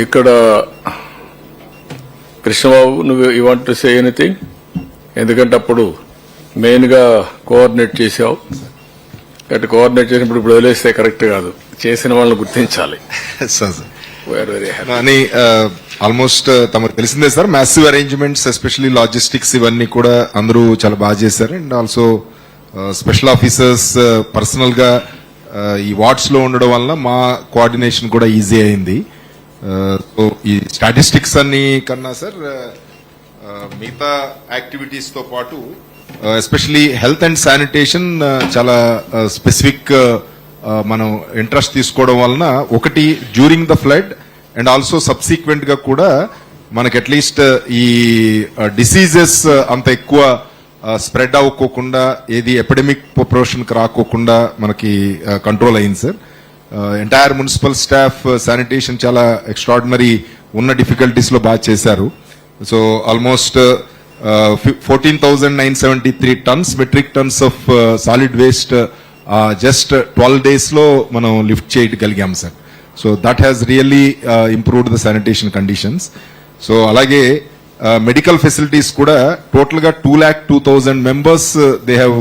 ఇక్కడ కృష్ణబాబు, నువ్వు you want to say anything? ఎందుకంటే అప్పుడు మెయిన్ గా కోఆర్డినేట్ చేసావు. అంటే కోఆర్డినేట్ చేసినప్పుడు ఇప్పుడు వదిలేస్తే కరెక్ట్ కాదు, చేసిన వాళ్ళని గుర్తించాలి. వెరీ హ్యాపీ అని ఆల్మోస్ట్ తమకు తెలిసిందే sir, massive arrangements especially logistics ఇవన్నీ కూడా అందరూ చాలా బాగా చేశారు. And also special officers personal గా ఈ వార్డ్స్ లో ఉండడం వల్ల మా కోఆర్డినేషన్ కూడా ఈజీ అయింది. సో ఈ స్టాటిస్టిక్స్ అన్ని కన్నా సార్ మిగతా యాక్టివిటీస్ తో పాటు ఎస్పెషలీ హెల్త్ అండ్ శానిటేషన్ చాలా స్పెసిఫిక్ మనం ఇంట్రెస్ట్ తీసుకోవడం వలన ఒకటి during the flood and also subsequent గా కూడా మనకి అట్లీస్ట్ ఈ డిసీజెస్ అంత ఎక్కువ స్ప్రెడ్ అవ్వకోకుండా, ఏది ఎపిడమిక్ ప్రొపోర్షన్ కి రాకోకుండా మనకి కంట్రోల్ అయింది sir. Entire municipal staff sanitation చాలా ఎక్స్ట్రాడినరీ ఉన్న డిఫికల్టీస్ లో బాగా చేశారు. So almost 14,973 tons metric tons of solid waste just 12 days లో మనం లిఫ్ట్ చేయగలిగాం sir. So that has really improved the sanitation conditions. So అలాగే మెడికల్ ఫెసిలిటీస్ కూడా టోటల్ గా 2,02,000 members they have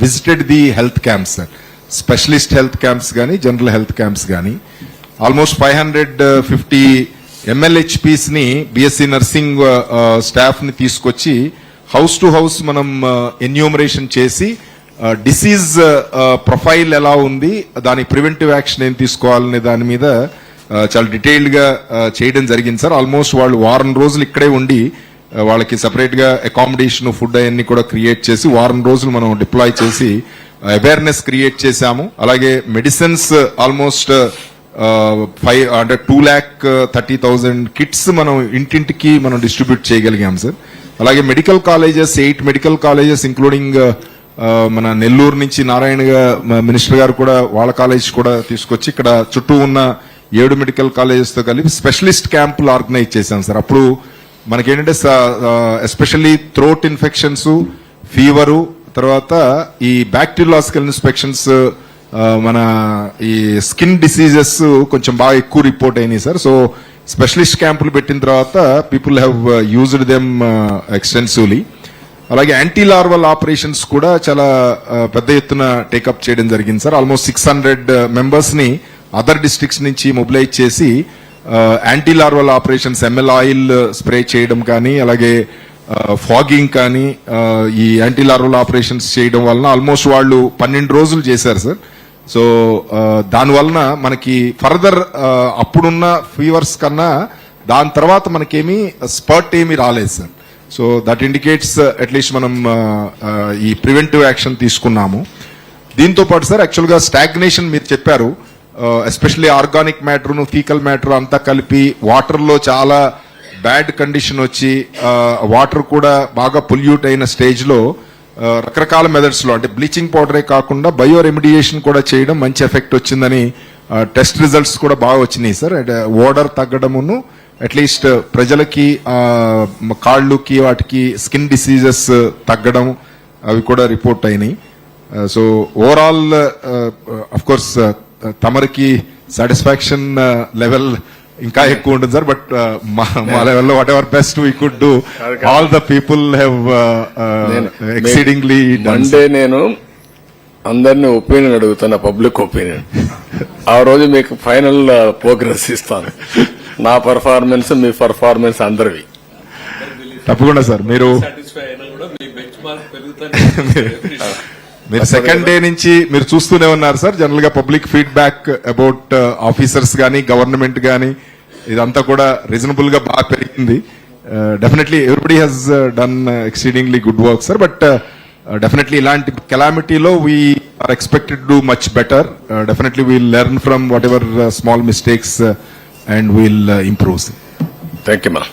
visited the health camps sir. Specialist health camps గానీ, general health camps గానీ. Almost 550 MLHPs ని BSc nursing staff ని తీసుకొచ్చి house to house మనం enumeration చేసి డిసీజ్ ప్రొఫైల్ ఎలా ఉంది, దాని ప్రివెంటివ్ యాక్షన్ ఏం తీసుకోవాలనే దాని మీద చాలా డీటెయిల్డ్ గా చేయడం జరిగింది సార్. ఆల్మోస్ట్ వాళ్ళు వారం రోజులు ఇక్కడే ఉండి వాళ్ళకి సెపరేట్ గా అకామిడేషన్, ఫుడ్ అవన్నీ కూడా క్రియేట్ చేసి వారం రోజులు మనం డిప్లాయ్ చేసి అవేర్నెస్ క్రియేట్ చేశాము. అలాగే మెడిసిన్స్ ఆల్మోస్ట్ 2,30,000 కిట్స్ మనం ఇంటింటికి మనం డిస్ట్రిబ్యూట్ చేయగలిగాం సార్. అలాగే medical colleges 8 medical colleges including మన నెల్లూరు నుంచి నారాయణ మినిస్టర్ గారు కూడా వాళ్ళ కాలేజ్ కూడా తీసుకొచ్చి ఇక్కడ చుట్టూ ఉన్న 7 మెడికల్ కాలేజెస్ తో కలిపి స్పెషలిస్ట్ క్యాంపులు ఆర్గనైజ్ చేశాం సార్. అప్పుడు మనకేంటంటే ఎస్పెషల్లీ థ్రోట్ ఇన్ఫెక్షన్స్, ఫీవరు, తర్వాత ఈ బ్యాక్టీరియాలజికల్ ఇన్స్పెక్షన్స్, మన ఈ స్కిన్ డిసీజెస్ కొంచెం బాగా ఎక్కువ రిపోర్ట్ అయినాయి సార్. సో స్పెషలిస్ట్ క్యాంపులు పెట్టిన తర్వాత people have used them extensively. అలాగే యాంటీ లార్వల్ ఆపరేషన్స్ కూడా చాలా పెద్ద ఎత్తున టేకప్ చేయడం జరిగింది సార్. ఆల్మోస్ట్ 600 members ని అదర్ డిస్ట్రిక్ట్స్ నుంచి మొబిలైజ్ చేసి anti larval operations, ML oil spray చేయడం కానీ, అలాగే ఫాగింగ్ కానీ, ఈ యాంటీ లార్వల్ ఆపరేషన్స్ చేయడం వలన ఆల్మోస్ట్ వాళ్ళు 12 రోజులు చేశారు సార్. సో దాని వలన మనకి ఫర్దర్ అప్పుడున్న ఫీవర్స్ కన్నా దాని తర్వాత మనకేమీ స్పర్ట్ ఏమీ రాలేదు sir. So that indicates at least మనం ఈ ప్రివెంటివ్ యాక్షన్ తీసుకున్నాము. దీంతో పాటు సార్ యాక్చువల్ గా స్టాగ్నేషన్ మీరు చెప్పారు, especially organic matter, faecal matter అంతా కలిపి వాటర్ లో చాలా బ్యాడ్ కండిషన్ వచ్చి వాటర్ కూడా బాగా పొల్యూట్ అయిన స్టేజ్ లో రకరకాల మెథడ్స్ లో, అంటే బ్లీచింగ్ పౌడరే కాకుండా బయో రెమిడియేషన్ కూడా చేయడం మంచి ఎఫెక్ట్ వచ్చిందని టెస్ట్ రిజల్ట్స్ కూడా బాగా వచ్చినాయి సార్. ఓడర్ తగ్గడమును అట్లీస్ట్ ప్రజలకి కాళ్ళుకి వాటికి స్కిన్ డిసీజెస్ తగ్గడం అవి కూడా రిపోర్ట్ అయినాయి. సో ఓవరాల్ అఫ్ కోర్స్ తమరికి సాటిస్ఫాక్షన్ లెవెల్ ఇంకా ఎక్కువ ఉంటుంది సార్. బట్ మా లెవెల్లో what ever best we could do, all the people have exceedingly done. నేను అందరినీ ఒపీనియన్ అడుగుతున్నా, పబ్లిక్ ఒపీనియన్. ఆ రోజు మీకు ఫైనల్ ప్రోగ్రెస్ ఇస్తాను. నా పర్ఫార్మెన్స్, మీ పర్ఫార్మెన్స్ అందరివి. తప్పకుండా సార్. మీరు సెకండ్ డే నుంచి మీరు చూస్తూనే ఉన్నారు సార్. జనరల్ గా పబ్లిక్ ఫీడ్బ్యాక్ అబౌట్ ఆఫీసర్స్ గానీ, గవర్నమెంట్ గానీ ఇదంతా కూడా రీజనబుల్ గా బాగా పెరిగింది. Definitely everybody has done exceedingly good work sir. But definitely ఇలాంటి కెలామిటీలో we are expected to much better. Definitely we'll learn from whatever small mistakes and we'll improve. Thank you, ma'am.